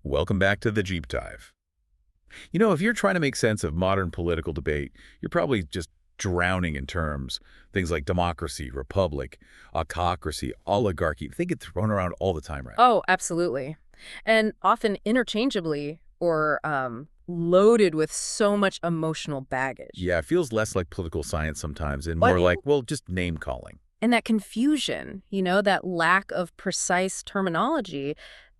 Welcome back to the Jeep Dive. If you're trying to make sense of modern political debate, you're probably just drowning in terms. Things like democracy, republic, autocracy, oligarchy. They get thrown around all the time, right? Oh, absolutely. And often interchangeably or loaded with so much emotional baggage. Yeah, it feels less like political science sometimes and But more like, well, just name calling. and that confusion, that lack of precise terminology,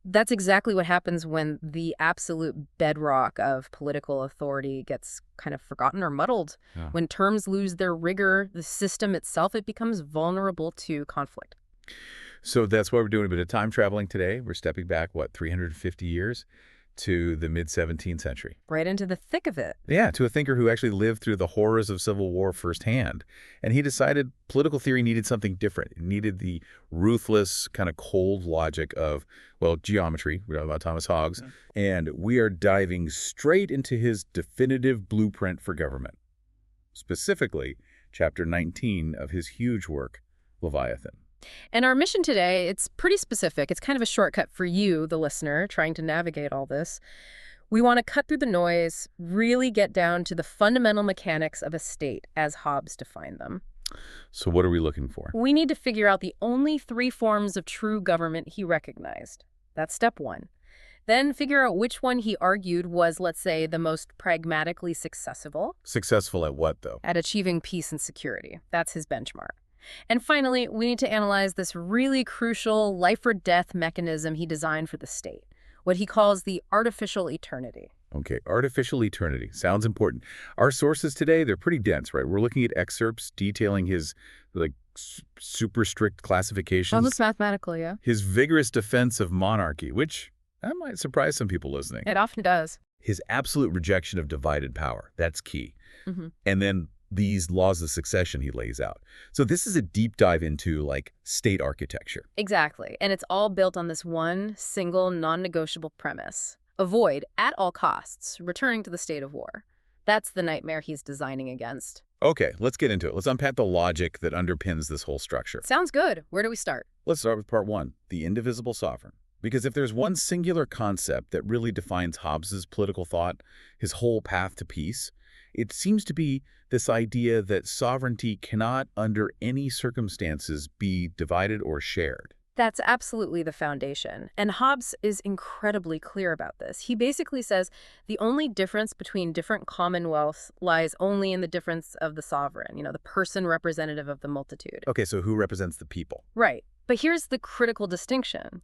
that's exactly what happens when the absolute bedrock of political authority gets kind of forgotten or muddled. Yeah. When terms lose their rigor, the system itself, it becomes vulnerable to conflict. So that's why we're doing a bit of time traveling today. We're stepping back, 350 years to the mid-17th century. Right into the thick of it. Yeah, to a thinker who actually lived through the horrors of civil war firsthand. And he decided political theory needed something different. It needed the ruthless, kind of cold logic of, geometry. We're talking about Thomas Hobbes. And we are diving straight into his definitive blueprint for government. Specifically, chapter 19 of his huge work, Leviathan. And our mission today, it's pretty specific. It's kind of a shortcut for you, the listener, trying to navigate all this. We want to cut through the noise, really get down to the fundamental mechanics of a state as Hobbes defined them. So what are we looking for? We need to figure out the only three forms of true government he recognized. That's step one. Then figure out which one he argued was, let's say, the most pragmatically successful. Successful at what, though? At achieving peace and security. That's his benchmark. And finally, we need to analyze this really crucial life-or-death mechanism he designed for the state, what he calls the artificial eternity. Okay, artificial eternity. Sounds important. Our sources today, they're pretty dense, right? We're looking at excerpts detailing his, super strict classifications. Almost mathematical, yeah. His vigorous defense of monarchy, which that might surprise some people listening. It often does. His absolute rejection of divided power. That's key. Mm-hmm. And then these laws of succession he lays out. So this is a deep dive into, state architecture. Exactly. And it's all built on this one single non-negotiable premise. Avoid, at all costs, returning to the state of war. That's the nightmare he's designing against. Okay, let's get into it. Let's unpack the logic that underpins this whole structure. Sounds good. Where do we start? Let's start with part one, the indivisible sovereign. Because if there's one singular concept that really defines Hobbes's political thought, his whole path to peace, it seems to be this idea that sovereignty cannot, under any circumstances, be divided or shared. That's absolutely the foundation. And Hobbes is incredibly clear about this. He basically says the only difference between different commonwealths lies only in the difference of the sovereign, the person representative of the multitude. Okay, so who represents the people? Right. But here's the critical distinction.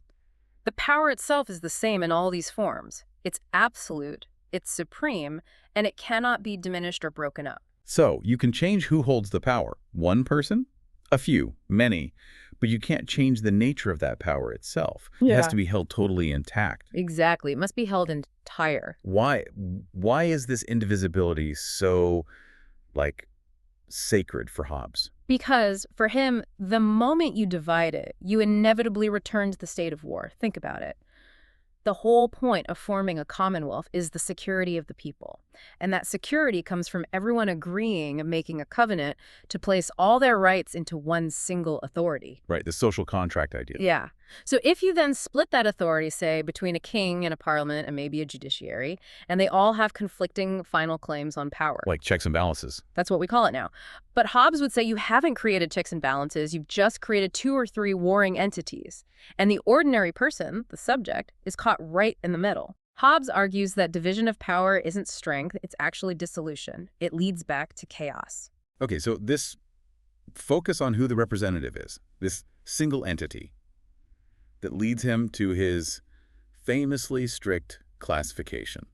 The power itself is the same in all these forms. It's absolute, it's supreme, and it cannot be diminished or broken up. So you can change who holds the power. One person? A few, many. But you can't change the nature of that power itself. Yeah. It has to be held totally intact. Exactly. It must be held entire. Why is this indivisibility so, sacred for Hobbes? Because for him, the moment you divide it, you inevitably return to the state of war. Think about it. The whole point of forming a commonwealth is the security of the people. And that security comes from everyone agreeing and making a covenant to place all their rights into one single authority. Right, the social contract idea. Yeah. So if you then split that authority, say, between a king and a parliament and maybe a judiciary, and they all have conflicting final claims on power. Like checks and balances. That's what we call it now. But Hobbes would say you haven't created checks and balances, you've just created two or three warring entities. And the ordinary person, the subject, is caught right in the middle. Hobbes argues that division of power isn't strength, it's actually dissolution. It leads back to chaos. Okay, so this focus on who the representative is, this single entity that leads him to his famously strict classification.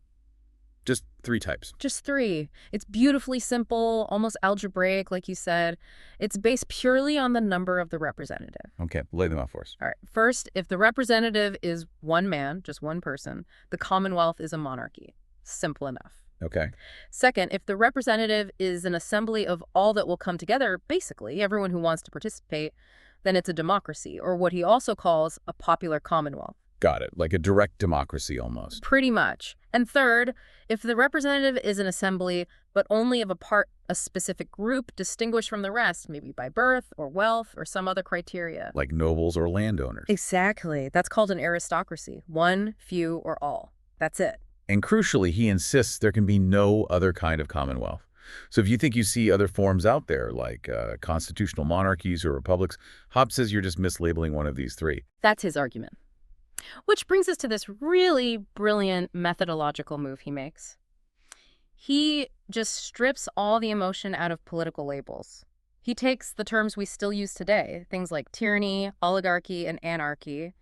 Just three types. Just three. It's beautifully simple, almost algebraic, like you said. It's based purely on the number of the representative. Okay, lay them out for us. All right. First, if the representative is one man, just one person, the Commonwealth is a monarchy. Simple enough. Okay. Second, if the representative is an assembly of all that will come together, basically everyone who wants to participate, then it's a democracy, or what he also calls a popular commonwealth. Got it. Like a direct democracy almost. Pretty much. And third, if the representative is an assembly, but only of a specific group distinguished from the rest, maybe by birth or wealth or some other criteria. Like nobles or landowners. Exactly. That's called an aristocracy. One, few, or all. That's it. And crucially, he insists there can be no other kind of commonwealth. So if you think you see other forms out there, like constitutional monarchies or republics, Hobbes says you're just mislabeling one of these three. That's his argument. Which brings us to this really brilliant methodological move he makes. He just strips all the emotion out of political labels. He takes the terms we still use today, things like tyranny, oligarchy, and anarchy,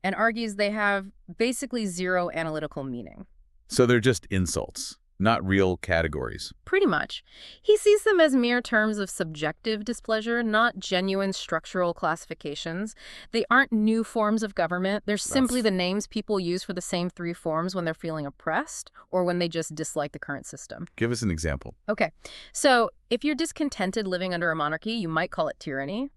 and argues they have basically zero analytical meaning. So they're just insults, not real categories. Pretty much. He sees them as mere terms of subjective displeasure, not genuine structural classifications. They aren't new forms of government. They're simply the names people use for the same three forms when they're feeling oppressed or when they just dislike the current system. Give us an example. Okay. So if you're discontented living under a monarchy, you might call it tyranny.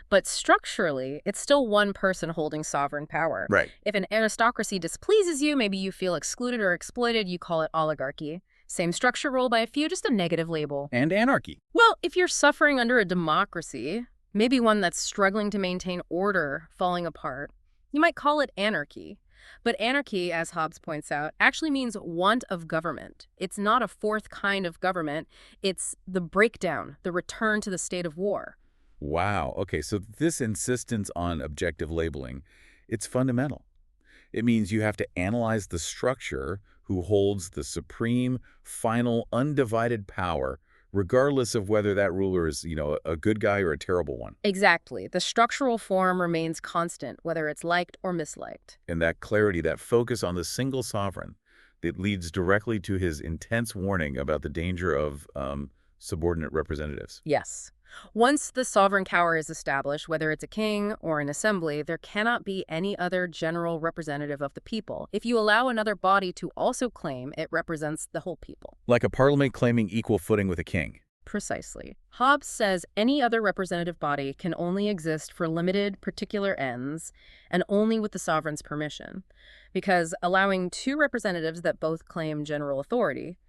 But structurally, it's still one person holding sovereign power. Right. If an aristocracy displeases you, maybe you feel excluded or exploited, you call it oligarchy. Same structure ruled by a few, just a negative label. And anarchy. Well, if you're suffering under a democracy, maybe one that's struggling to maintain order, falling apart, you might call it anarchy. But anarchy, as Hobbes points out, actually means want of government. It's not a fourth kind of government. It's the breakdown, the return to the state of war. Wow. Okay, so this insistence on objective labeling, it's fundamental. It means you have to analyze the structure who holds the supreme, final, undivided power, regardless of whether that ruler is, a good guy or a terrible one. Exactly. The structural form remains constant, whether it's liked or misliked. And that clarity, that focus on the single sovereign, that leads directly to his intense warning about the danger of subordinate representatives. Yes. Once the sovereign power is established, whether it's a king or an assembly, there cannot be any other general representative of the people. If you allow another body to also claim it represents the whole people. Like a parliament claiming equal footing with a king. Precisely. Hobbes says any other representative body can only exist for limited, particular ends, and only with the sovereign's permission. Because allowing two representatives that both claim general authority,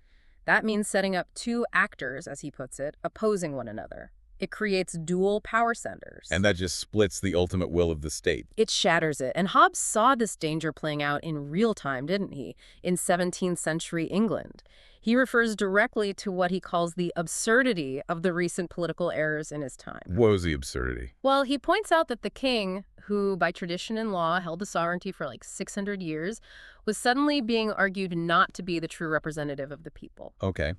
that means setting up two actors, as he puts it, opposing one another. It creates dual power centers. And that just splits the ultimate will of the state. It shatters it. And Hobbes saw this danger playing out in real time, didn't he? In 17th century England. He refers directly to what he calls the absurdity of the recent political errors in his time. What was the absurdity? Well, he points out that the king, who by tradition and law held the sovereignty for like 600 years, was suddenly being argued not to be the true representative of the people. Okay.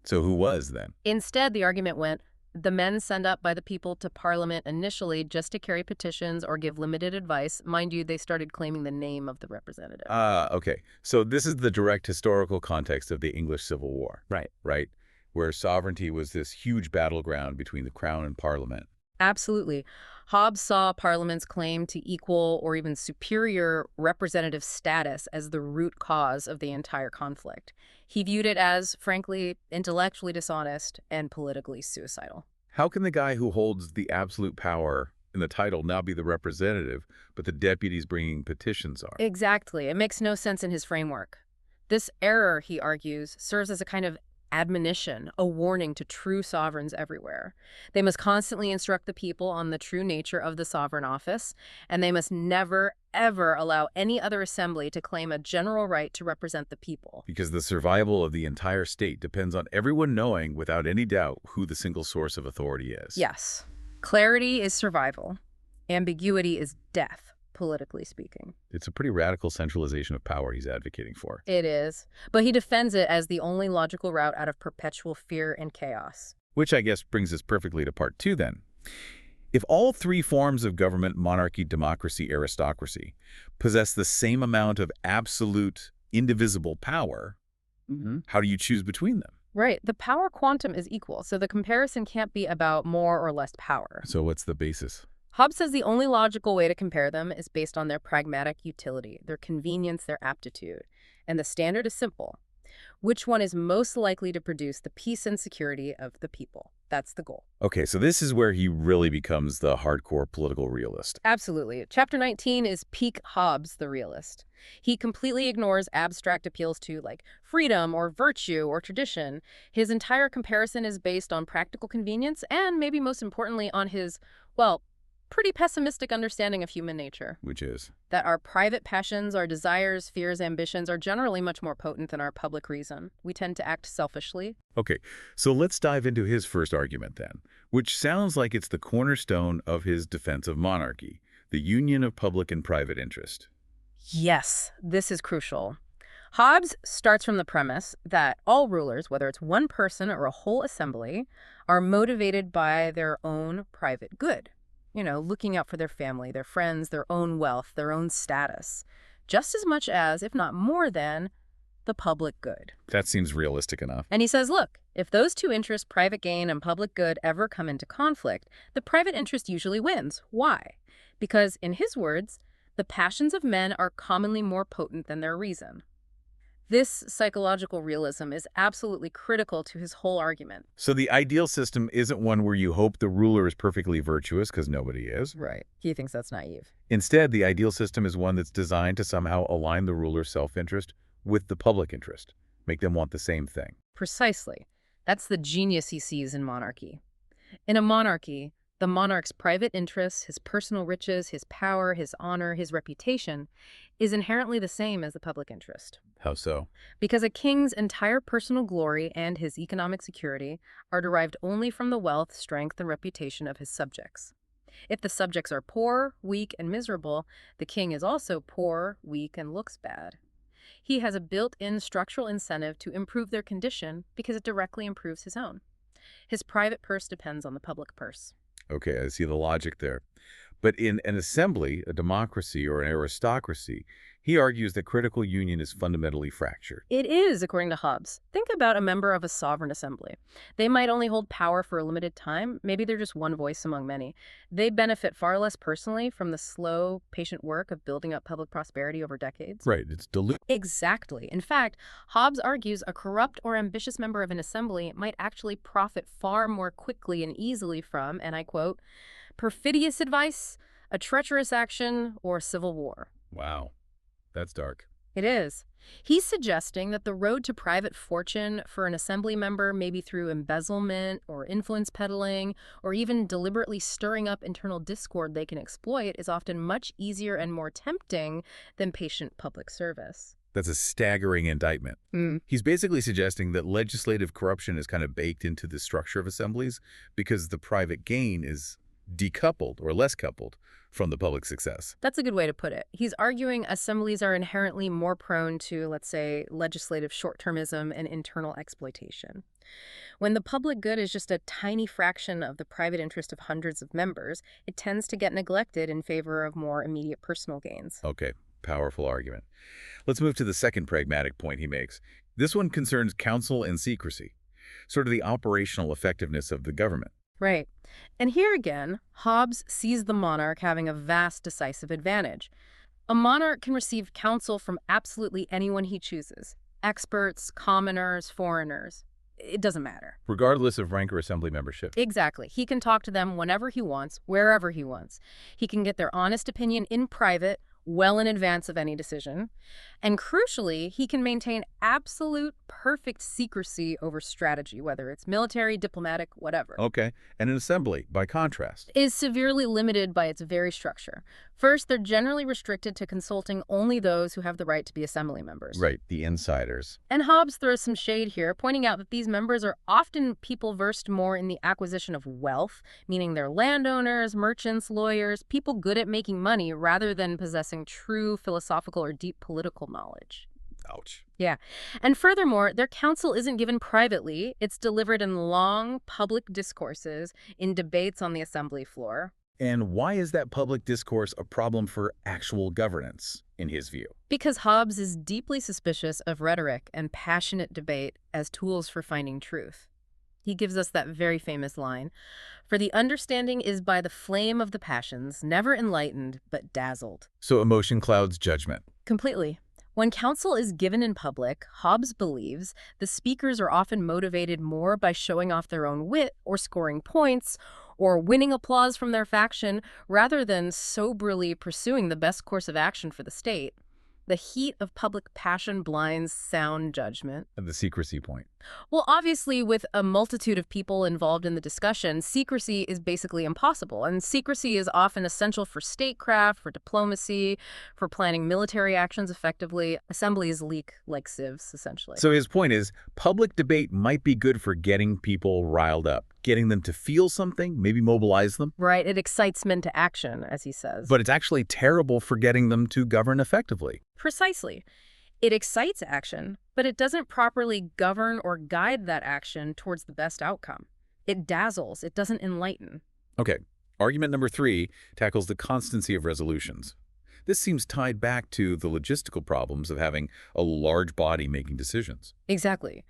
So who was then? Instead, the argument went, the men sent up by the people to Parliament initially just to carry petitions or give limited advice. Mind you, they started claiming the name of the representative. Okay. So this is the direct historical context of the English Civil War. Right? Where sovereignty was this huge battleground between the crown and Parliament. Absolutely. Hobbes saw Parliament's claim to equal or even superior representative status as the root cause of the entire conflict. He viewed it as, frankly, intellectually dishonest and politically suicidal. How can the guy who holds the absolute power in the title now be the representative, but the deputies bringing petitions are? Exactly. It makes no sense in his framework. This error, he argues, serves as a kind of admonition, a warning to true sovereigns everywhere. They must constantly instruct the people on the true nature of the sovereign office, and they must never, ever allow any other assembly to claim a general right to represent the people. Because the survival of the entire state depends on everyone knowing without any doubt who the single source of authority is. Yes. Clarity is survival. Ambiguity is death, politically speaking. It's a pretty radical centralization of power he's advocating for. It is. But he defends it as the only logical route out of perpetual fear and chaos. Which I guess brings us perfectly to part two then. If all three forms of government, monarchy, democracy, aristocracy, possess the same amount of absolute, indivisible power, how do you choose between them? Right. The power quantum is equal, so the comparison can't be about more or less power. So what's the basis? Hobbes says the only logical way to compare them is based on their pragmatic utility, their convenience, their aptitude. And the standard is simple. Which one is most likely to produce the peace and security of the people? That's the goal. Okay, so this is where he really becomes the hardcore political realist. Absolutely. Chapter 19 is peak Hobbes, the realist. He completely ignores abstract appeals to, like, freedom or virtue or tradition. His entire comparison is based on practical convenience and, maybe most importantly, on his, well, pretty pessimistic understanding of human nature. Which is? That our private passions, our desires, fears, ambitions are generally much more potent than our public reason. We tend to act selfishly. Okay, so let's dive into his first argument then, which sounds like it's the cornerstone of his defense of monarchy, the union of public and private interest. Yes, this is crucial. Hobbes starts from the premise that all rulers, whether it's one person or a whole assembly, are motivated by their own private good. Looking out for their family, their friends, their own wealth, their own status, just as much as, if not more than, the public good. That seems realistic enough. And he says, look, if those two interests, private gain and public good, ever come into conflict, the private interest usually wins. Why? Because, in his words, the passions of men are commonly more potent than their reason. This psychological realism is absolutely critical to his whole argument. So the ideal system isn't one where you hope the ruler is perfectly virtuous, because nobody is. Right. He thinks that's naive. Instead, the ideal system is one that's designed to somehow align the ruler's self-interest with the public interest, make them want the same thing. Precisely. That's the genius he sees in monarchy. In a monarchy, the monarch's private interests, his personal riches, his power, his honor, his reputation, is inherently the same as the public interest. How so? Because a king's entire personal glory and his economic security are derived only from the wealth, strength, and reputation of his subjects. If the subjects are poor, weak, and miserable, the king is also poor, weak, and looks bad. He has a built-in structural incentive to improve their condition because it directly improves his own. His private purse depends on the public purse. Okay, I see the logic there. But in an assembly, a democracy, or an aristocracy, he argues that critical union is fundamentally fractured. It is, according to Hobbes. Think about a member of a sovereign assembly. They might only hold power for a limited time. Maybe they're just one voice among many. They benefit far less personally from the slow, patient work of building up public prosperity over decades. Right, it's dilute. Exactly. In fact, Hobbes argues a corrupt or ambitious member of an assembly might actually profit far more quickly and easily from, and I quote, perfidious advice, a treacherous action, or civil war. Wow, that's dark. It is. He's suggesting that the road to private fortune for an assembly member, maybe through embezzlement or influence peddling, or even deliberately stirring up internal discord they can exploit, is often much easier and more tempting than patient public service. That's a staggering indictment. He's basically suggesting that legislative corruption is kind of baked into the structure of assemblies because the private gain is decoupled or less coupled from the public success. That's a good way to put it. He's arguing assemblies are inherently more prone to, let's say, legislative short-termism and internal exploitation. When the public good is just a tiny fraction of the private interest of hundreds of members, it tends to get neglected in favor of more immediate personal gains. Okay, powerful argument. Let's move to the second pragmatic point he makes. This one concerns counsel and secrecy, sort of the operational effectiveness of the government. Right. And here again, Hobbes sees the monarch having a vast decisive advantage. A monarch can receive counsel from absolutely anyone he chooses. Experts, commoners, foreigners. It doesn't matter. Regardless of rank or assembly membership. Exactly. He can talk to them whenever he wants, wherever he wants. He can get their honest opinion in private, well in advance of any decision. And crucially, he can maintain absolute perfect secrecy over strategy, whether it's military, diplomatic, whatever. Okay. And an assembly, by contrast, is severely limited by its very structure. First, they're generally restricted to consulting only those who have the right to be assembly members. Right, the insiders. And Hobbes throws some shade here, pointing out that these members are often people versed more in the acquisition of wealth, meaning they're landowners, merchants, lawyers, people good at making money rather than possessing true philosophical or deep political knowledge. Ouch. Yeah. And furthermore, their counsel isn't given privately. It's delivered in long public discourses in debates on the assembly floor. And why is that public discourse a problem for actual governance, in his view? Because Hobbes is deeply suspicious of rhetoric and passionate debate as tools for finding truth. He gives us that very famous line, "For the understanding is by the flame of the passions, never enlightened, but dazzled." So emotion clouds judgment. Completely. When counsel is given in public, Hobbes believes the speakers are often motivated more by showing off their own wit or scoring points or winning applause from their faction rather than soberly pursuing the best course of action for the state. The heat of public passion blinds sound judgment. And the secrecy point. Well, obviously, with a multitude of people involved in the discussion, secrecy is basically impossible. And secrecy is often essential for statecraft, for diplomacy, for planning military actions effectively. Assemblies leak like sieves, essentially. So his point is, public debate might be good for getting people riled up, getting them to feel something, maybe mobilize them. Right, it excites men to action, as he says. But it's actually terrible for getting them to govern effectively. Precisely. It excites action, but it doesn't properly govern or guide that action towards the best outcome. It dazzles, it doesn't enlighten. Okay, argument number 3 tackles the constancy of resolutions. This seems tied back to the logistical problems of having a large body making decisions. Exactly.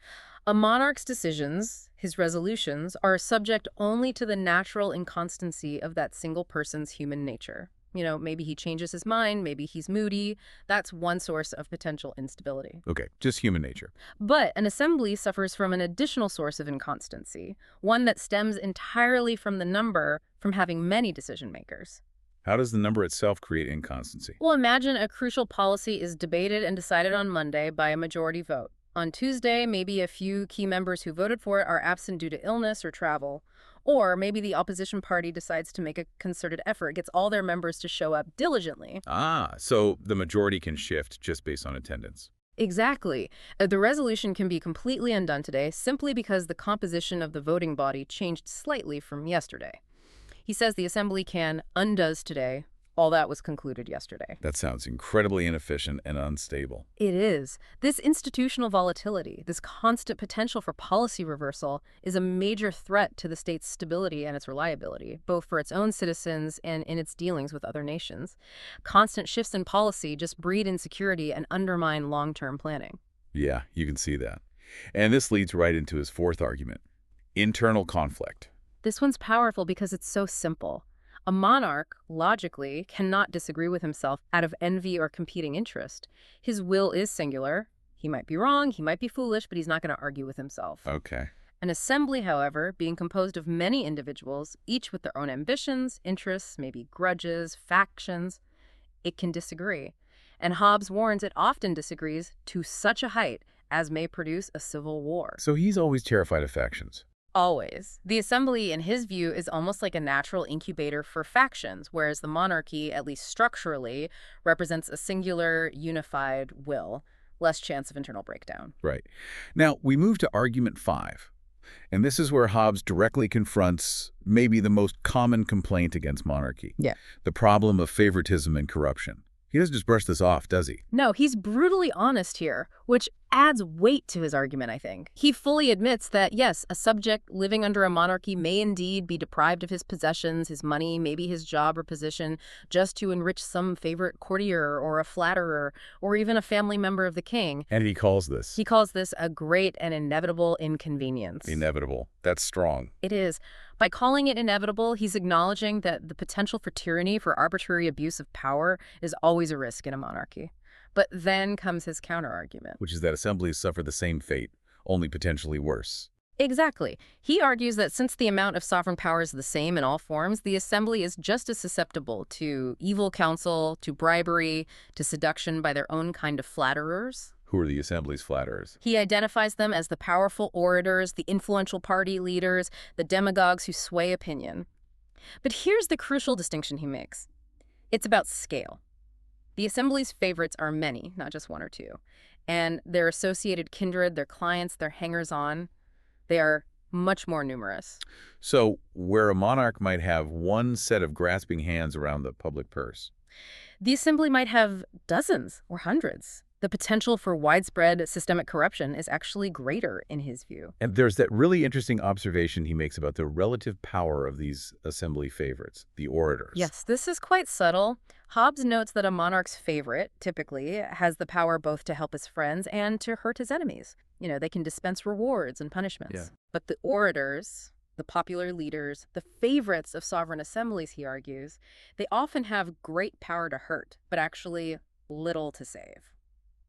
A monarch's decisions, his resolutions, are subject only to the natural inconstancy of that single person's human nature. You know, maybe he changes his mind, maybe he's moody. That's one source of potential instability. Okay, just human nature. But an assembly suffers from an additional source of inconstancy, one that stems entirely from the number, from having many decision makers. How does the number itself create inconstancy? Well, imagine a crucial policy is debated and decided on Monday by a majority vote. On Tuesday, maybe a few key members who voted for it are absent due to illness or travel. Or maybe the opposition party decides to make a concerted effort, gets all their members to show up diligently. Ah, so the majority can shift just based on attendance. Exactly. The resolution can be completely undone today simply because the composition of the voting body changed slightly from yesterday. He says the assembly can undoes today all that was concluded yesterday. That sounds incredibly inefficient and unstable. It is. This institutional volatility, this constant potential for policy reversal, is a major threat to the state's stability and its reliability, both for its own citizens and in its dealings with other nations. Constant shifts in policy just breed insecurity and undermine long-term planning. Yeah, you can see that. And this leads right into his 4th argument, internal conflict. This one's powerful because it's so simple. A monarch, logically, cannot disagree with himself out of envy or competing interest. His will is singular. He might be wrong, he might be foolish, but he's not going to argue with himself. Okay. An assembly, however, being composed of many individuals, each with their own ambitions, interests, maybe grudges, factions, it can disagree. And Hobbes warns it often disagrees to such a height as may produce a civil war. So he's always terrified of factions. Always. The assembly, in his view, is almost like a natural incubator for factions, whereas the monarchy, at least structurally, represents a singular, unified will, less chance of internal breakdown. Right. Now, we move to argument 5. And this is where Hobbes directly confronts maybe the most common complaint against monarchy. Yeah. The problem of favoritism and corruption. He doesn't just brush this off, does he? No, he's brutally honest here, which adds weight to his argument, I think. He fully admits that, yes, a subject living under a monarchy may indeed be deprived of his possessions, his money, maybe his job or position, just to enrich some favorite courtier or a flatterer or even a family member of the king. And he calls this. He calls this a great and inevitable inconvenience. Inevitable. That's strong. It is. By calling it inevitable, he's acknowledging that the potential for tyranny, for arbitrary abuse of power, is always a risk in a monarchy. But then comes his counterargument. Which is that assemblies suffer the same fate, only potentially worse. Exactly. He argues that since the amount of sovereign power is the same in all forms, the assembly is just as susceptible to evil counsel, to bribery, to seduction by their own kind of flatterers. Who are the assembly's flatterers? He identifies them as the powerful orators, the influential party leaders, the demagogues who sway opinion. But here's the crucial distinction he makes. It's about scale. The assembly's favorites are many, not just one or two. And their associated kindred, their clients, their hangers-on, they are much more numerous. So, where a monarch might have one set of grasping hands around the public purse, the assembly might have dozens or hundreds. The potential for widespread systemic corruption is actually greater in his view. and there's that really interesting observation he makes about the relative power of these assembly favorites, the orators. Yes, this is quite subtle. Hobbes notes that a monarch's favorite, typically, has the power both to help his friends and to hurt his enemies. You know, they can dispense rewards and punishments. Yeah. But the orators, the popular leaders, the favorites of sovereign assemblies, he argues, they often have great power to hurt, but actually little to save.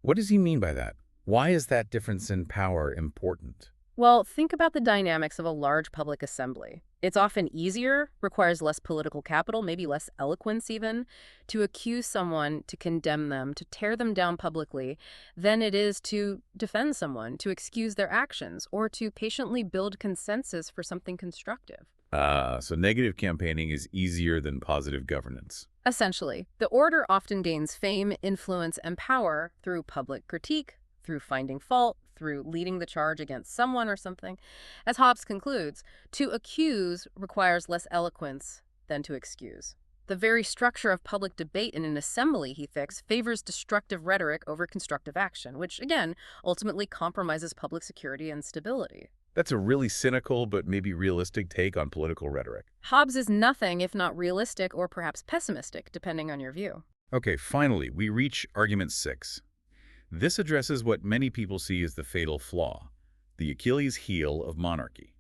What does he mean by that? Why is that difference in power important? Well, think about the dynamics of a large public assembly. It's often easier, requires less political capital, maybe less eloquence even, to accuse someone, to condemn them, to tear them down publicly, than it is to defend someone, to excuse their actions, or to patiently build consensus for something constructive. So negative campaigning is easier than positive governance. Essentially, the order often gains fame, influence, and power through public critique, through finding fault, through leading the charge against someone or something. As Hobbes concludes, to accuse requires less eloquence than to excuse. The very structure of public debate in an assembly, he thinks, favors destructive rhetoric over constructive action, which, again, ultimately compromises public security and stability. That's a really cynical but maybe realistic take on political rhetoric. Hobbes is nothing if not realistic or perhaps pessimistic, depending on your view. Okay, finally, we reach argument 6. This addresses what many people see as the fatal flaw, the Achilles heel of monarchy,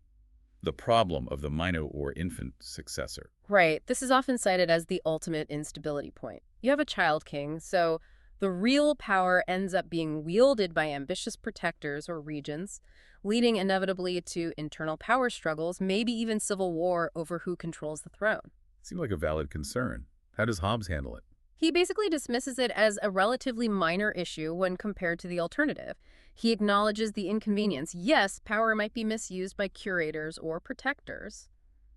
the problem of the minor or infant successor. Right. This is often cited as the ultimate instability point. You have a child king, so the real power ends up being wielded by ambitious protectors or regents, leading inevitably to internal power struggles, maybe even civil war over who controls the throne. Seems like a valid concern. How does Hobbes handle it? He basically dismisses it as a relatively minor issue when compared to the alternative. He acknowledges the inconvenience. Yes, power might be misused by curators or protectors,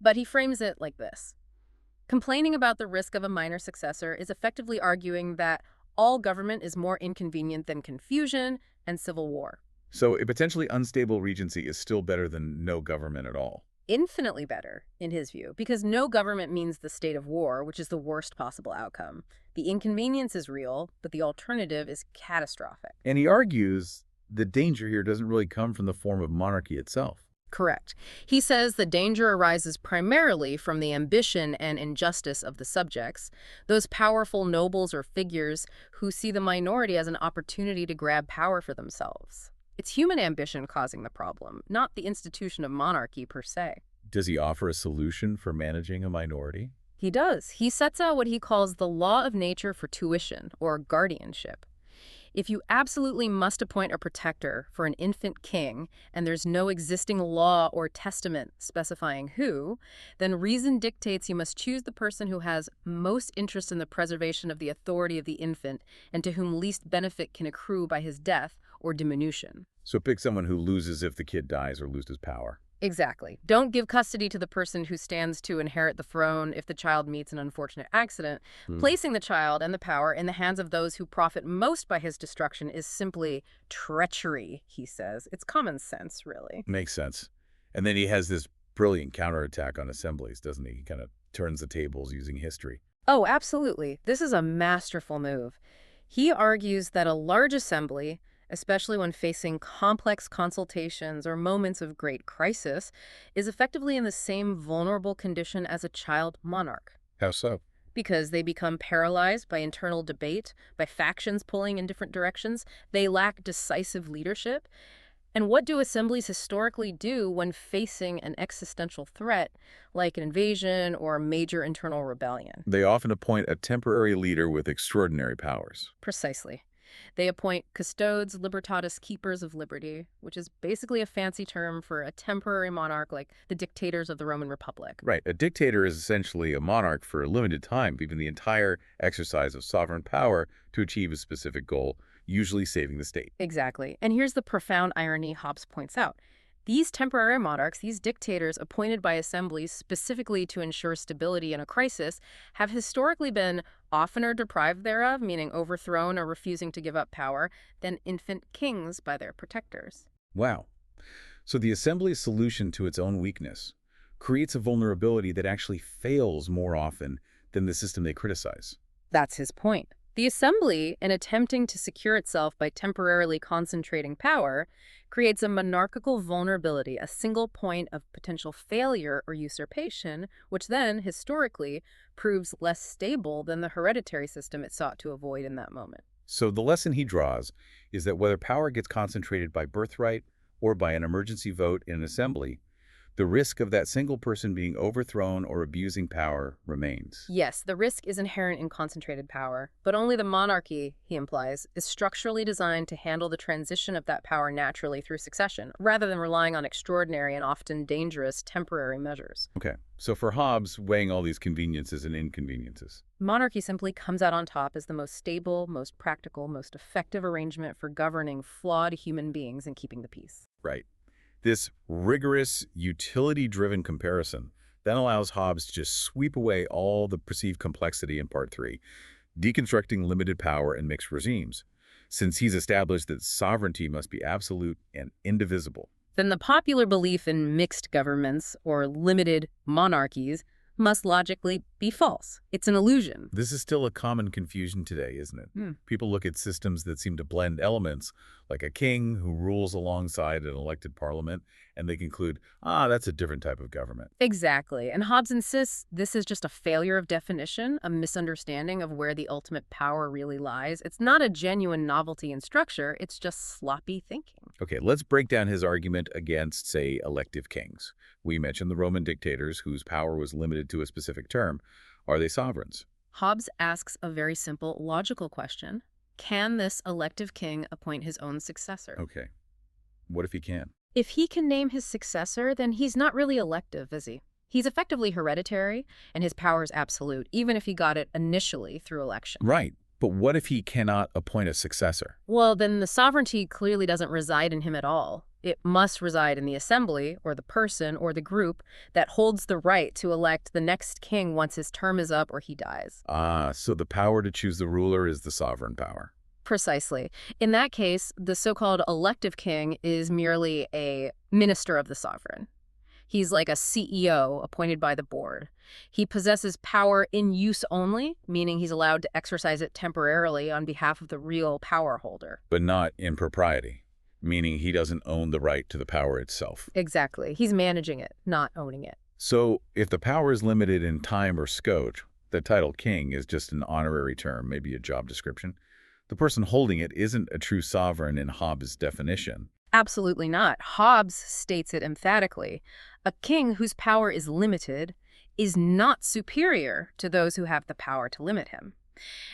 but he frames it like this. Complaining about the risk of a minor successor is effectively arguing that all government is more inconvenient than confusion and civil war. So a potentially unstable regency is still better than no government at all. Infinitely better, in his view, because no government means the state of war, which is the worst possible outcome. The inconvenience is real, but the alternative is catastrophic. And he argues the danger here doesn't really come from the form of monarchy itself. Correct. He says the danger arises primarily from the ambition and injustice of the subjects, those powerful nobles or figures who see the minority as an opportunity to grab power for themselves. It's human ambition causing the problem, not the institution of monarchy per se. Does he offer a solution for managing a minority? He does. He sets out what he calls the law of nature for tuition, or guardianship. If you absolutely must appoint a protector for an infant king, and there's no existing law or testament specifying who, then reason dictates you must choose the person who has most interest in the preservation of the authority of the infant, and to whom least benefit can accrue by his death or diminution. So pick someone who loses if the kid dies or loses power. Exactly. Don't give custody to the person who stands to inherit the throne if the child meets an unfortunate accident. Placing the child and the power in the hands of those who profit most by his destruction is simply treachery, he says. It's common sense, really. Makes sense. And then he has this brilliant counterattack on assemblies, doesn't he? He kind of turns the tables using history. Oh, absolutely. This is a masterful move. He argues that a large assembly, especially when facing complex consultations or moments of great crisis, is effectively in the same vulnerable condition as a child monarch. How so? Because they become paralyzed by internal debate, by factions pulling in different directions. They lack decisive leadership. And what do assemblies historically do when facing an existential threat, like an invasion or a major internal rebellion? They often appoint a temporary leader with extraordinary powers. Precisely. They appoint custodes libertatis, keepers of liberty, which is basically a fancy term for a temporary monarch like the dictators of the Roman Republic. Right. A dictator is essentially a monarch for a limited time, given the entire exercise of sovereign power to achieve a specific goal, usually saving the state. Exactly. And here's the profound irony Hobbes points out. These temporary monarchs, these dictators appointed by assemblies specifically to ensure stability in a crisis, have historically been oftener deprived thereof, meaning overthrown or refusing to give up power, than infant kings by their protectors. Wow. So the assembly's solution to its own weakness creates a vulnerability that actually fails more often than the system they criticize. That's his point. The assembly, in attempting to secure itself by temporarily concentrating power, creates a monarchical vulnerability, a single point of potential failure or usurpation, which then, historically, proves less stable than the hereditary system it sought to avoid in that moment. So the lesson he draws is that whether power gets concentrated by birthright or by an emergency vote in an assembly, the risk of that single person being overthrown or abusing power remains. Yes, the risk is inherent in concentrated power, but only the monarchy, he implies, is structurally designed to handle the transition of that power naturally through succession, rather than relying on extraordinary and often dangerous temporary measures. Okay, so for Hobbes, weighing all these conveniences and inconveniences. Monarchy simply comes out on top as the most stable, most practical, most effective arrangement for governing flawed human beings and keeping the peace. Right. This rigorous, utility-driven comparison then allows Hobbes to just sweep away all the perceived complexity in Part 3, deconstructing limited power and mixed regimes, since he's established that sovereignty must be absolute and indivisible. Then the popular belief in mixed governments or limited monarchies must logically be false. It's an illusion. This is still a common confusion today, isn't it? People look at systems that seem to blend elements, like a king who rules alongside an elected parliament, and they conclude, that's a different type of government. Exactly. And Hobbes insists this is just a failure of definition, a misunderstanding of where the ultimate power really lies. It's not a genuine novelty in structure, it's just sloppy thinking. Okay, let's break down his argument against, say, elective kings. We mentioned the Roman dictators whose power was limited to a specific term. Are they sovereigns? Hobbes asks a very simple, logical question. Can this elective king appoint his own successor? Okay. What if he can? If he can name his successor, then he's not really elective, is he? He's effectively hereditary, and his power is absolute, even if he got it initially through election. Right. But what if he cannot appoint a successor? Well, then the sovereignty clearly doesn't reside in him at all. It must reside in the assembly, or the person, or the group that holds the right to elect the next king once his term is up or he dies. So the power to choose the ruler is the sovereign power. Precisely. In that case, the so-called elective king is merely a minister of the sovereign. He's like a CEO appointed by the board. He possesses power in use only, meaning he's allowed to exercise it temporarily on behalf of the real power holder. But not in propriety, meaning he doesn't own the right to the power itself. Exactly. He's managing it, not owning it. So if the power is limited in time or scope, the title king is just an honorary term, maybe a job description. The person holding it isn't a true sovereign in Hobbes' definition. Absolutely not. Hobbes states it emphatically. A king whose power is limited is not superior to those who have the power to limit him.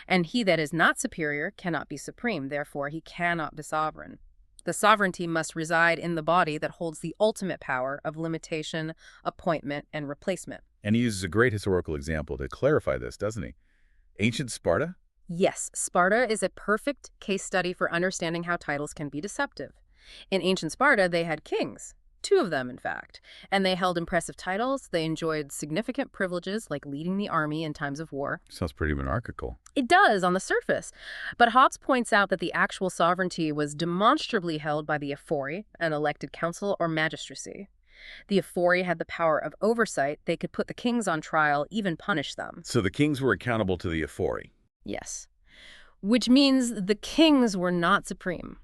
And he that is not superior cannot be supreme, therefore he cannot be sovereign. The sovereignty must reside in the body that holds the ultimate power of limitation, appointment, and replacement. And he uses a great historical example to clarify this, doesn't he? Ancient Sparta? Yes, Sparta is a perfect case study for understanding how titles can be deceptive. In ancient Sparta, they had kings. 2 of them, in fact. And they held impressive titles. They enjoyed significant privileges, like leading the army in times of war. Sounds pretty monarchical. It does, on the surface. But Hobbes points out that the actual sovereignty was demonstrably held by the ephori, an elected council or magistracy. The ephori had the power of oversight. They could put the kings on trial, even punish them. So the kings were accountable to the ephori. Yes. Which means the kings were not supreme.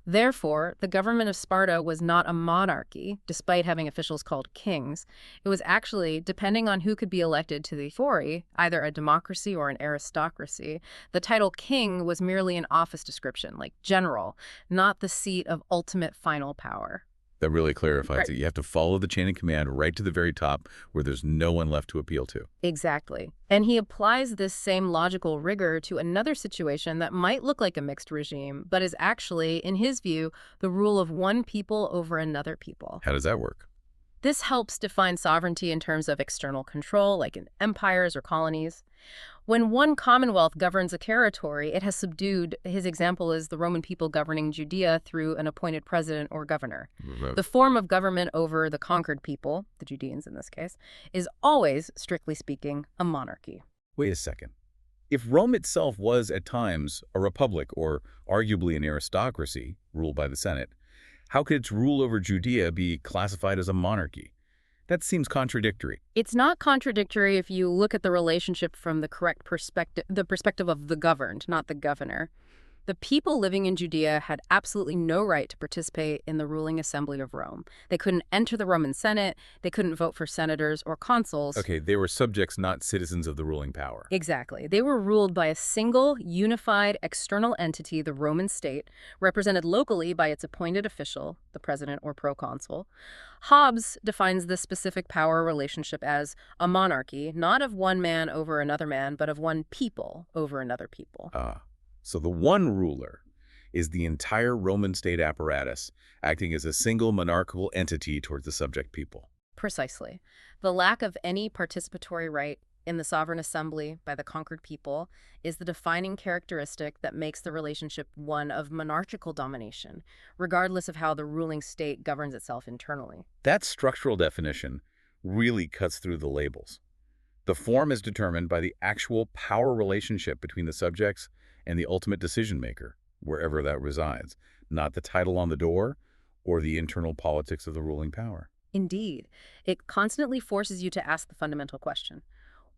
Therefore, the government of Sparta was not a monarchy, despite having officials called kings. It was actually, depending on who could be elected to the ephori, either a democracy or an aristocracy. The title king was merely an office description, like general, not the seat of ultimate final power. That really clarifies Right. it. You have to follow the chain of command right to the very top where there's no one left to appeal to. Exactly. And he applies this same logical rigor to another situation that might look like a mixed regime, but is actually, in his view, the rule of one people over another people. How does that work? This helps define sovereignty in terms of external control, like in empires or colonies. When one commonwealth governs a territory, it has subdued. His example is the Roman people governing Judea through an appointed president or governor. The form of government over the conquered people, the Judeans in this case, is always, strictly speaking, a monarchy. Wait a second. If Rome itself was at times a republic or arguably an aristocracy ruled by the Senate, how could its rule over Judea be classified as a monarchy? That seems contradictory. It's not contradictory if you look at the relationship from the correct perspective, the perspective of the governed, not the governor. The people living in Judea had absolutely no right to participate in the ruling assembly of Rome. They couldn't enter the Roman Senate, they couldn't vote for senators or consuls. Okay, they were subjects, not citizens of the ruling power. Exactly. They were ruled by a single, unified, external entity, the Roman state, represented locally by its appointed official, the president or proconsul. Hobbes defines this specific power relationship as a monarchy, not of one man over another man, but of one people over another people. So the one ruler is the entire Roman state apparatus, acting as a single monarchical entity towards the subject people. Precisely. The lack of any participatory right in the sovereign assembly by the conquered people is the defining characteristic that makes the relationship one of monarchical domination, regardless of how the ruling state governs itself internally. That structural definition really cuts through the labels. The form is determined by the actual power relationship between the subjects and the ultimate decision maker, wherever that resides, not the title on the door or the internal politics of the ruling power. Indeed, it constantly forces you to ask the fundamental question: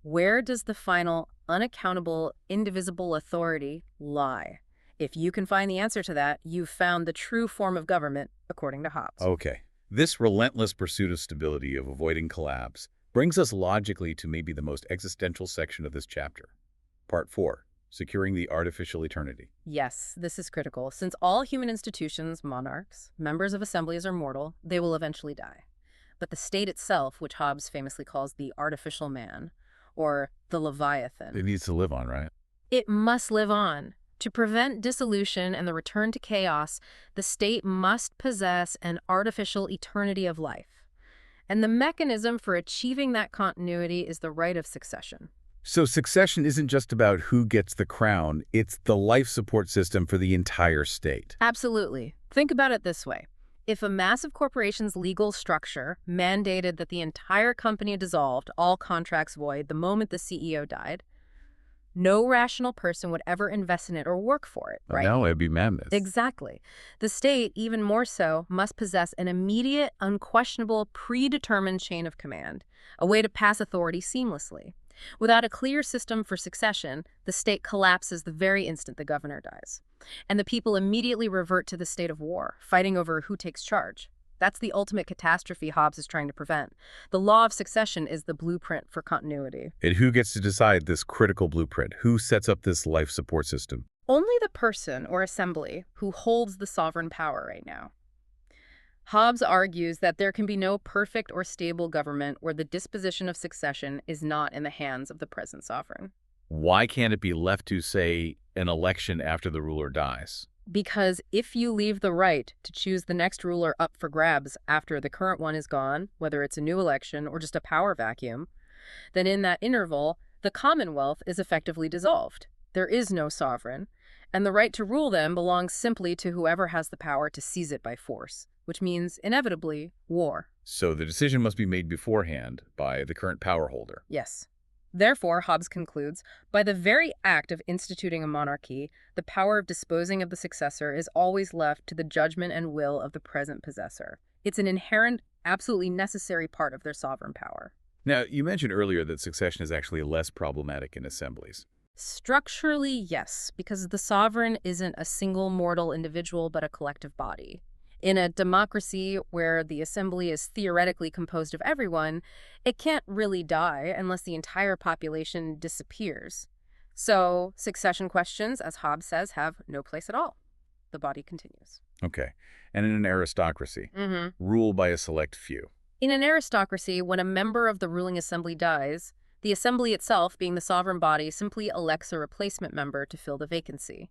where does the final, unaccountable, indivisible authority lie? If you can find the answer to that, you've found the true form of government, according to Hobbes. Okay. This relentless pursuit of stability, of avoiding collapse, brings us logically to maybe the most existential section of this chapter. Part 4. Securing the artificial eternity. Yes, this is critical. Since all human institutions, monarchs, members of assemblies are mortal, they will eventually die. But the state itself, which Hobbes famously calls the artificial man, or the Leviathan, It needs to live on, right? it must live on. To prevent dissolution and the return to chaos, the state must possess an artificial eternity of life. And the mechanism for achieving that continuity is the right of succession. So succession isn't just about who gets the crown, it's the life support system for the entire state. Absolutely. Think about it this way. If a massive corporation's legal structure mandated that the entire company dissolved, all contracts void, the moment the CEO died, no rational person would ever invest in it or work for it, right? No, it'd be madness. Exactly. The state, even more so, must possess an immediate, unquestionable, predetermined chain of command, a way to pass authority seamlessly. Without a clear system for succession, the state collapses the very instant the governor dies. And the people immediately revert to the state of war, fighting over who takes charge. That's the ultimate catastrophe Hobbes is trying to prevent. The law of succession is the blueprint for continuity. And who gets to decide this critical blueprint? Who sets up this life support system? Only the person or assembly who holds the sovereign power right now. Hobbes argues that there can be no perfect or stable government where the disposition of succession is not in the hands of the present sovereign. Why can't it be left to, say, an election after the ruler dies? Because if you leave the right to choose the next ruler up for grabs after the current one is gone, whether it's a new election or just a power vacuum, then in that interval, the Commonwealth is effectively dissolved. There is no sovereign, and the right to rule them belongs simply to whoever has the power to seize it by force, which means, inevitably, war. So the decision must be made beforehand by the current power holder. Yes. Therefore, Hobbes concludes, by the very act of instituting a monarchy, the power of disposing of the successor is always left to the judgment and will of the present possessor. It's an inherent, absolutely necessary part of their sovereign power. Now, you mentioned earlier that succession is actually less problematic in assemblies. Structurally, yes, because the sovereign isn't a single mortal individual but a collective body. In a democracy where the assembly is theoretically composed of everyone, it can't really die unless the entire population disappears. So succession questions, as Hobbes says, have no place at all. The body continues. Okay. And in an aristocracy, ruled by a select few. In an aristocracy, when a member of the ruling assembly dies, the assembly itself, being the sovereign body, simply elects a replacement member to fill the vacancy.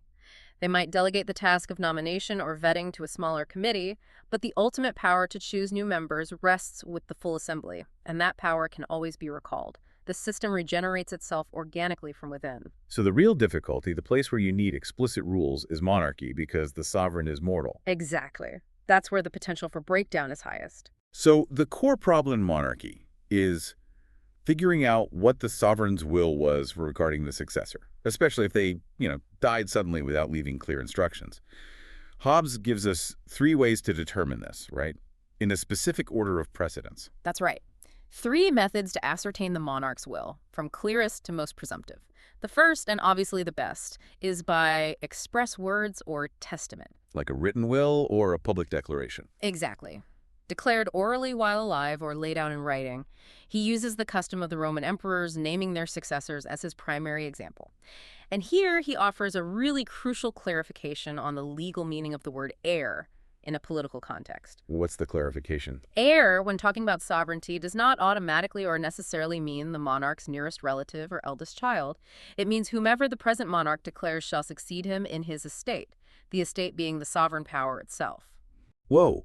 They might delegate the task of nomination or vetting to a smaller committee, but the ultimate power to choose new members rests with the full assembly, and that power can always be recalled. The system regenerates itself organically from within. So the real difficulty, the place where you need explicit rules, is monarchy because the sovereign is mortal. Exactly. That's where the potential for breakdown is highest. So the core problem in monarchy is figuring out what the sovereign's will was regarding the successor, especially if they, died suddenly without leaving clear instructions. Hobbes gives us 3 ways to determine this, right? In a specific order of precedence. That's right. 3 methods to ascertain the monarch's will, from clearest to most presumptive. The first, and obviously the best, is by express words or testament. Like a written will or a public declaration. Exactly. Declared orally while alive or laid out in writing, he uses the custom of the Roman emperors naming their successors as his primary example. And here he offers a really crucial clarification on the legal meaning of the word heir in a political context. What's the clarification? Heir, when talking about sovereignty, does not automatically or necessarily mean the monarch's nearest relative or eldest child. It means whomever the present monarch declares shall succeed him in his estate, the estate being the sovereign power itself. Whoa.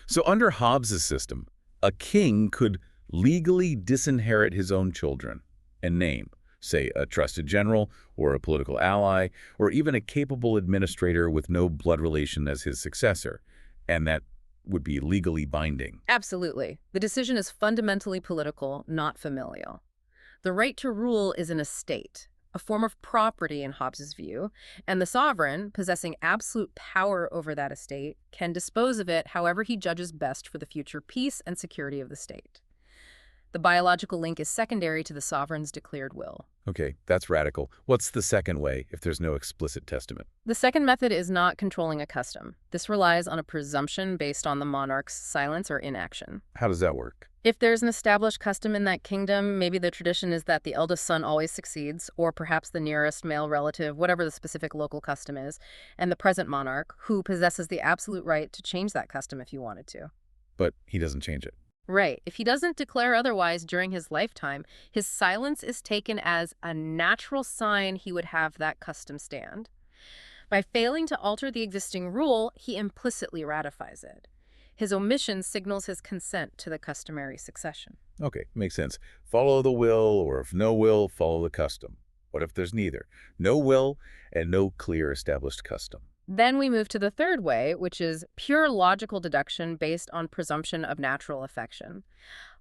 So under Hobbes's system, a king could legally disinherit his own children and name, say, a trusted general or a political ally, or even a capable administrator with no blood relation as his successor, and that would be legally binding. Absolutely. The decision is fundamentally political, not familial. The right to rule is an estate, a form of property in Hobbes's view, and the sovereign, possessing absolute power over that estate, can dispose of it however he judges best for the future peace and security of the state. The biological link is secondary to the sovereign's declared will. Okay, that's radical. What's the second way if there's no explicit testament? The second method is not controlling a custom. This relies on a presumption based on the monarch's silence or inaction. How does that work? If there's an established custom in that kingdom, maybe the tradition is that the eldest son always succeeds, or perhaps the nearest male relative, whatever the specific local custom is, and the present monarch, who possesses the absolute right to change that custom if he wanted to. But he doesn't change it. Right. If he doesn't declare otherwise during his lifetime, his silence is taken as a natural sign he would have that custom stand. By failing to alter the existing rule, he implicitly ratifies it. His omission signals his consent to the customary succession. Okay, makes sense. Follow the will, or if no will, follow the custom. What if there's neither? No will and no clear established custom. Then we move to the third way, which is pure logical deduction based on presumption of natural affection.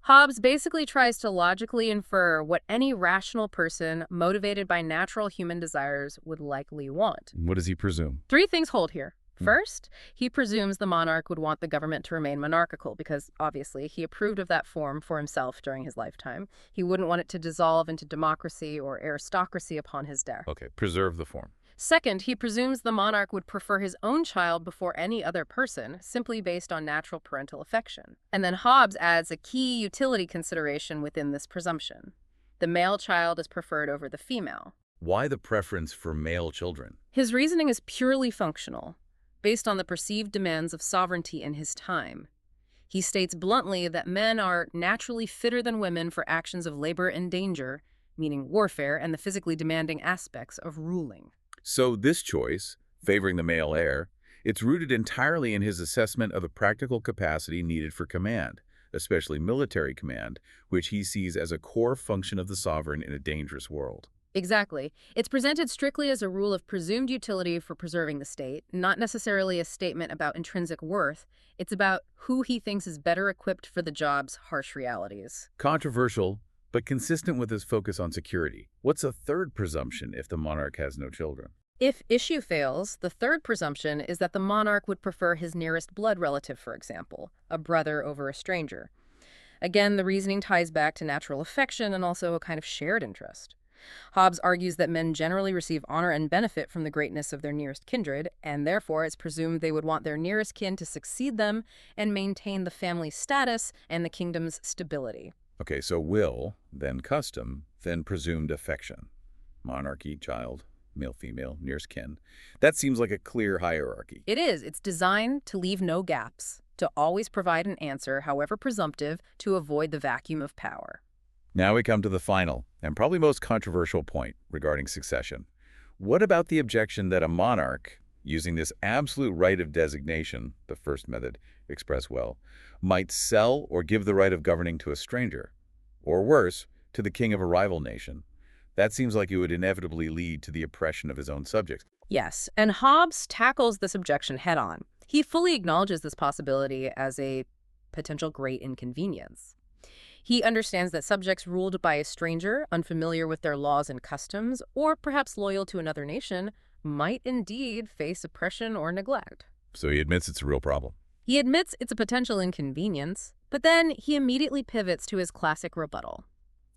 Hobbes basically tries to logically infer what any rational person motivated by natural human desires would likely want. What does he presume? 3 things hold here. First, he presumes the monarch would want the government to remain monarchical because, obviously, he approved of that form for himself during his lifetime. He wouldn't want it to dissolve into democracy or aristocracy upon his death. Okay, preserve the form. Second, he presumes the monarch would prefer his own child before any other person, simply based on natural parental affection. And then Hobbes adds a key utility consideration within this presumption. The male child is preferred over the female. Why the preference for male children? His reasoning is purely functional, based on the perceived demands of sovereignty in his time. He states bluntly that men are naturally fitter than women for actions of labor and danger, meaning warfare and the physically demanding aspects of ruling. So this choice, favoring the male heir, it's rooted entirely in his assessment of the practical capacity needed for command, especially military command, which he sees as a core function of the sovereign in a dangerous world. Exactly. It's presented strictly as a rule of presumed utility for preserving the state, not necessarily a statement about intrinsic worth. It's about who he thinks is better equipped for the job's harsh realities. Controversial, but consistent with his focus on security. What's a third presumption if the monarch has no children? If issue fails, the third presumption is that the monarch would prefer his nearest blood relative, for example, a brother over a stranger. Again, the reasoning ties back to natural affection and also a kind of shared interest. Hobbes argues that men generally receive honor and benefit from the greatness of their nearest kindred, and therefore it's presumed they would want their nearest kin to succeed them and maintain the family's status and the kingdom's stability. Okay, so will, then custom, then presumed affection. Monarchy, child, male, female, nearest kin. That seems like a clear hierarchy. It is. It's designed to leave no gaps, to always provide an answer, however presumptive, to avoid the vacuum of power. Now we come to the final, and probably most controversial point regarding succession. What about the objection that a monarch, using this absolute right of designation, the first method, express well, might sell or give the right of governing to a stranger, or worse, to the king of a rival nation? That seems like it would inevitably lead to the oppression of his own subjects. Yes, and Hobbes tackles this objection head-on. He fully acknowledges this possibility as a potential great inconvenience. He understands that subjects ruled by a stranger, unfamiliar with their laws and customs, or perhaps loyal to another nation, might indeed face oppression or neglect. So he admits it's a real problem. He admits it's a potential inconvenience, But then he immediately pivots to his classic rebuttal.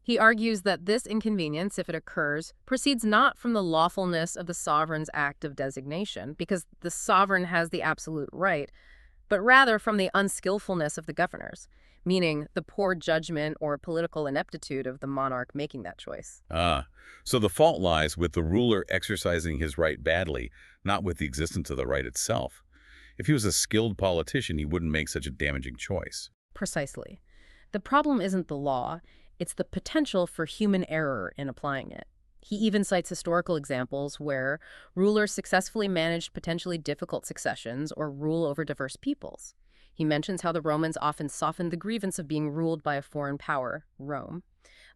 He argues that this inconvenience, if it occurs, proceeds not from the lawfulness of the sovereign's act of designation, because the sovereign has the absolute right, but rather from the unskillfulness of the governors, meaning the poor judgment or political ineptitude of the monarch making that choice. So the fault lies with the ruler exercising his right badly, not with the existence of the right itself. If he was a skilled politician, he wouldn't make such a damaging choice. Precisely. The problem isn't the law, it's the potential for human error in applying it. He even cites historical examples where rulers successfully managed potentially difficult successions or rule over diverse peoples. He mentions how the Romans often softened the grievance of being ruled by a foreign power, Rome,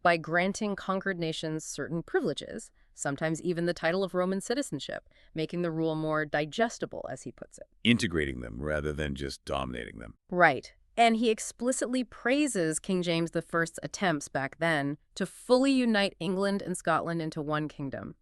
by granting conquered nations certain privileges, sometimes even the title of Roman citizenship, making the rule more digestible, as he puts it. Integrating them rather than just dominating them. Right. And he explicitly praises King James I's attempts back then to fully unite England and Scotland into one kingdom.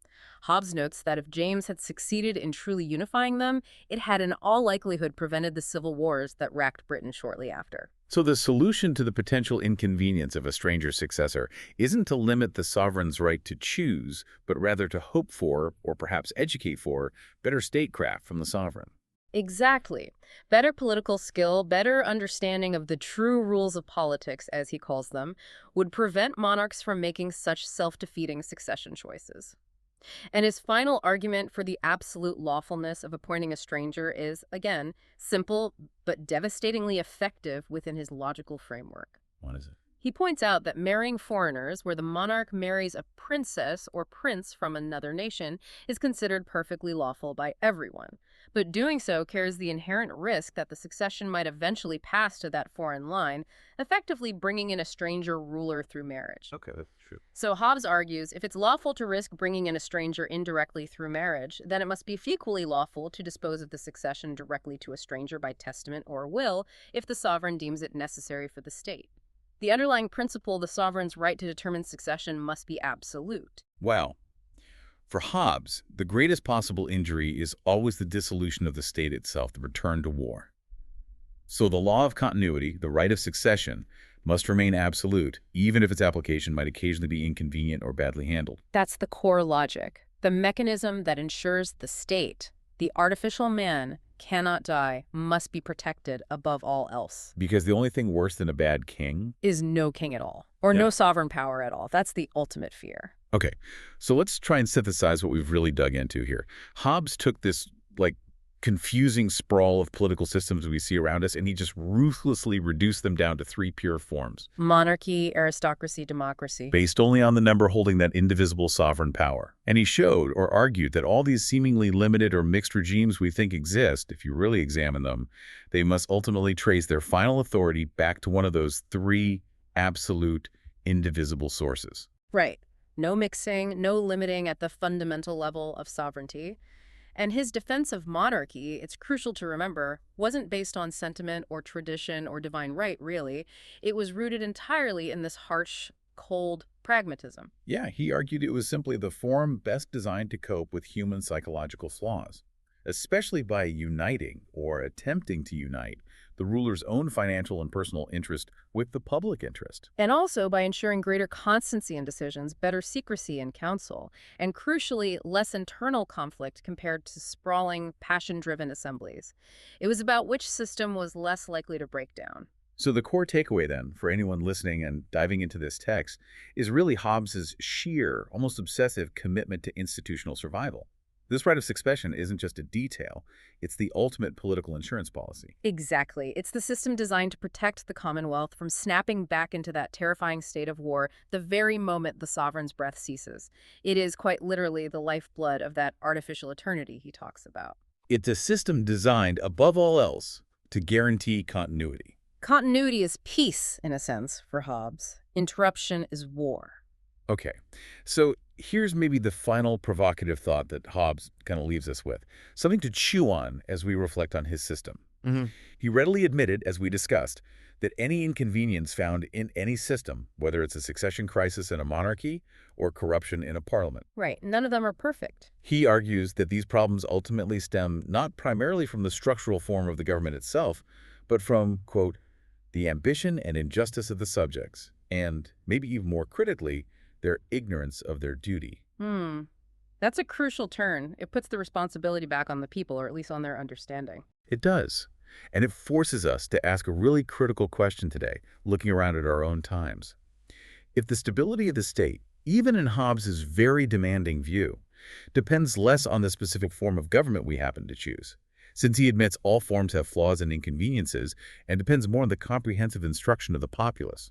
Hobbes notes that if James had succeeded in truly unifying them, it had in all likelihood prevented the civil wars that racked Britain shortly after. So the solution to the potential inconvenience of a stranger successor isn't to limit the sovereign's right to choose, but rather to hope for, or perhaps educate for, better statecraft from the sovereign. Exactly. Better political skill, better understanding of the true rules of politics, as he calls them, would prevent monarchs from making such self-defeating succession choices. And his final argument for the absolute lawfulness of appointing a stranger is, again, simple but devastatingly effective within his logical framework. What is it? He points out that marrying foreigners, where the monarch marries a princess or prince from another nation, is considered perfectly lawful by everyone. But doing so carries the inherent risk that the succession might eventually pass to that foreign line, effectively bringing in a stranger ruler through marriage. Okay, that's true. So Hobbes argues if it's lawful to risk bringing in a stranger indirectly through marriage, then it must be equally lawful to dispose of the succession directly to a stranger by testament or will if the sovereign deems it necessary for the state. The underlying principle, the sovereign's right to determine succession, must be absolute. Wow. For Hobbes, the greatest possible injury is always the dissolution of the state itself, the return to war. So the law of continuity, the right of succession, must remain absolute, even if its application might occasionally be inconvenient or badly handled. That's the core logic, the mechanism that ensures the state, the artificial man, cannot die, must be protected above all else. Because the only thing worse than a bad king is no king at all, or no sovereign power at all. That's the ultimate fear. Okay, so let's try and synthesize what we've really dug into here. Hobbes took this, confusing sprawl of political systems we see around us, and he just ruthlessly reduced them down to three pure forms. Monarchy, aristocracy, democracy. Based only on the number holding that indivisible sovereign power. And he showed or argued that all these seemingly limited or mixed regimes we think exist, if you really examine them, they must ultimately trace their final authority back to one of those three absolute, indivisible sources. Right. No mixing, no limiting at the fundamental level of sovereignty. And his defense of monarchy, it's crucial to remember, wasn't based on sentiment or tradition or divine right, really. It was rooted entirely in this harsh, cold pragmatism. Yeah, he argued it was simply the form best designed to cope with human psychological flaws, especially by uniting, or attempting to unite, the ruler's own financial and personal interest with the public interest. And also by ensuring greater constancy in decisions, better secrecy in council, and crucially, less internal conflict compared to sprawling, passion-driven assemblies. It was about which system was less likely to break down. So the core takeaway then, for anyone listening and diving into this text, is really Hobbes's sheer, almost obsessive commitment to institutional survival. This right of succession isn't just a detail, it's the ultimate political insurance policy. Exactly. It's the system designed to protect the Commonwealth from snapping back into that terrifying state of war the very moment the sovereign's breath ceases. It is quite literally the lifeblood of that artificial eternity he talks about. It's a system designed, above all else, to guarantee continuity. Continuity is peace, in a sense, for Hobbes. Interruption is war. Okay, so here's maybe the final provocative thought that Hobbes kind of leaves us with, something to chew on as we reflect on his system. He readily admitted, as we discussed, that any inconvenience found in any system, whether it's a succession crisis in a monarchy or corruption in a parliament. Right, none of them are perfect. He argues that these problems ultimately stem not primarily from the structural form of the government itself, but from, quote, the ambition and injustice of the subjects, and, maybe even more critically, their ignorance of their duty. Hmm. That's a crucial turn. It puts the responsibility back on the people, or at least on their understanding. It does. And it forces us to ask a really critical question today, looking around at our own times. If the stability of the state, even in Hobbes's very demanding view, depends less on the specific form of government we happen to choose, since he admits all forms have flaws and inconveniences, and depends more on the comprehensive instruction of the populace.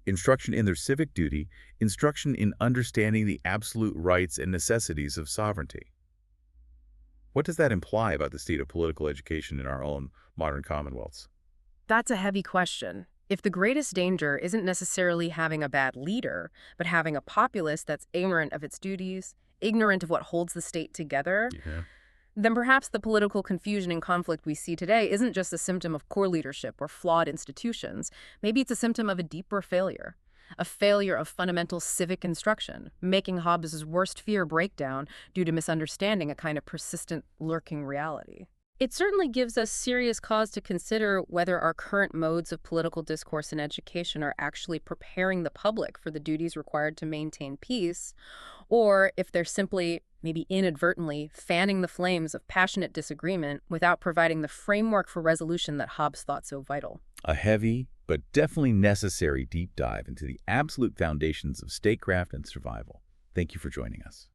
Instruction in their civic duty, instruction in understanding the absolute rights and necessities of sovereignty. What does that imply about the state of political education in our own modern commonwealths? That's a heavy question. If the greatest danger isn't necessarily having a bad leader, but having a populace that's ignorant of its duties, ignorant of what holds the state together, Yeah. then perhaps the political confusion and conflict we see today isn't just a symptom of poor leadership or flawed institutions. Maybe it's a symptom of a deeper failure. A failure of fundamental civic instruction, making Hobbes's worst fear break down due to misunderstanding a kind of persistent, lurking reality. It certainly gives us serious cause to consider whether our current modes of political discourse and education are actually preparing the public for the duties required to maintain peace, or if they're simply, maybe inadvertently, fanning the flames of passionate disagreement without providing the framework for resolution that Hobbes thought so vital. A heavy, but definitely necessary deep dive into the absolute foundations of statecraft and survival. Thank you for joining us.